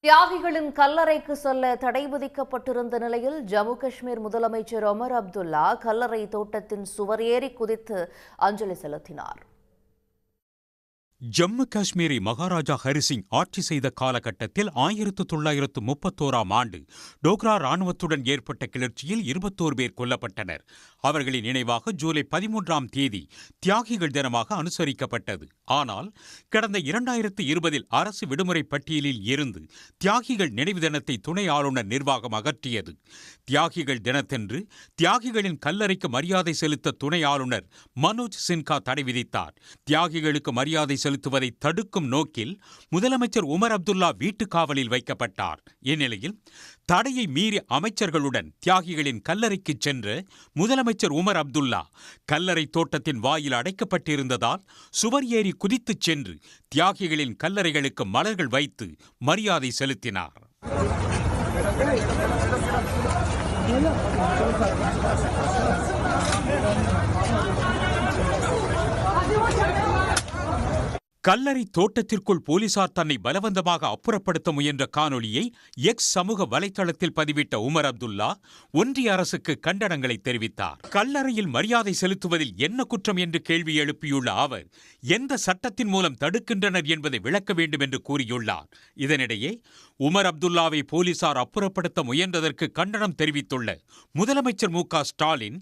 தியாகிகளின் கல்லறைக்கு செல்ல தடை விதிக்கப்பட்டிருந்த நிலையில் ஜம்மு காஷ்மீர் முதலமைச்சர் ஒமர் அப்துல்லா கல்லறை தோட்டத்தின் சுவர் ஏறி குதித்து அஞ்சலி செலுத்தினார். ஜம்மு காஷ்மீரை மகாராஜா ஹரிசிங் ஆட்சி செய்த காலகட்டத்தில் 1931ஆம் ஆண்டு டோக்ரா ராணுவத்துடன் ஏற்பட்ட கிளர்ச்சியில் 21 பேர் கொல்லப்பட்டனர். அவர்களின் நினைவாக ஜூலை 13ஆம் தேதி தியாகிகள் தினமாக அனுசரிக்கப்பட்டது. ஆனால் கடந்த 2020இல் அரசு விடுமுறை பட்டியலில் இருந்து தியாகிகள் நினைவு தினத்தை துணை ஆளுநர் நிர்வாகம் அகற்றியது. தியாகிகள் தினத்தன்று தியாகிகளின் கல்லறைக்கு மரியாதை செலுத்த துணை ஆளுநர் மனோஜ் சின்ஹா தடை விதித்தார். தியாகிகளுக்கு மரியாதை செலுத்துவதை தடுக்கும் நோக்கில் முதலமைச்சர் உமர் அப்துல்லா வீட்டுக் காவலில் வைக்கப்பட்டார். இந்நிலையில் தடையை மீறி அமைச்சர்களுடன் தியாகிகளின் கல்லறைக்கு சென்ற முதலமைச்சர் உமர் அப்துல்லா கல்லறை தோட்டத்தின் வாயில் அடைக்கப்பட்டிருந்ததால் சுவர் ஏறி குதித்துச் சென்று தியாகிகளின் கல்லறைகளுக்கு மலர்கள் வைத்து மரியாதை செலுத்தினார். கல்லறை தோட்டத்திற்குள் போலீசார் தன்னை பலவந்தமாக அப்புறப்படுத்த முயன்ற காணொலியை எக்ஸ் சமூக வலைதளத்தில் பதிவிட்ட உமர் அப்துல்லா ஒன்றிய அரசுக்கு கண்டனங்களை தெரிவித்தார். கல்லறையில் மரியாதை செலுத்துவதில் என்ன குற்றம் என்று கேள்வி எழுப்பியுள்ள அவர் எந்த சட்டத்தின் மூலம் தடுக்கின்றனர் என்பதை விளக்க வேண்டும் என்று கூறியுள்ளார். இதனிடையே உமர் அப்துல்லாவை போலீசார் அப்புறப்படுத்த முயன்றதற்கு கண்டனம் தெரிவித்துள்ள முதலமைச்சர் மு.க.ஸ்டாலின்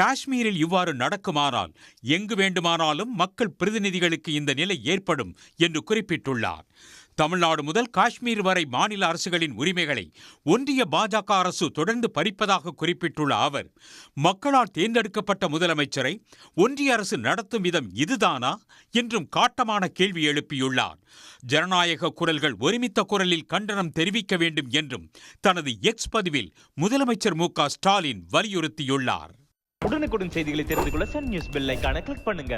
காஷ்மீரில் இவ்வாறு நடக்குமானால் எங்கு வேண்டுமானாலும் மக்கள் பிரதிநிதிகளுக்கு இந்த நிலை ஏற்படும் என்று குறிப்பிட்டுள்ளார். தமிழ்நாடு முதல் காஷ்மீர் வரை மாநில அரசுகளின் உரிமைகளை ஒன்றிய பாஜக அரசு தொடர்ந்து பறிப்பதாக குறிப்பிட்டுள்ள அவர் மக்களால் தேர்ந்தெடுக்கப்பட்ட முதலமைச்சரை ஒன்றிய அரசு நடத்தும் விதம் இதுதானா என்றும் காட்டமான கேள்வி எழுப்பியுள்ளார். ஜனநாயக குரல்கள் ஒருமித்த குரலில் கண்டனம் தெரிவிக்க வேண்டும் என்றும் தனது எக்ஸ் பதிவில் முதலமைச்சர் மு.க.ஸ்டாலின் வலியுறுத்தியுள்ளார். உடனுக்குடன் செய்திகளை தெரிந்து கொள்ள சன் நியூஸ் பெல் ஐகானை கிளிக் பண்ணுங்க.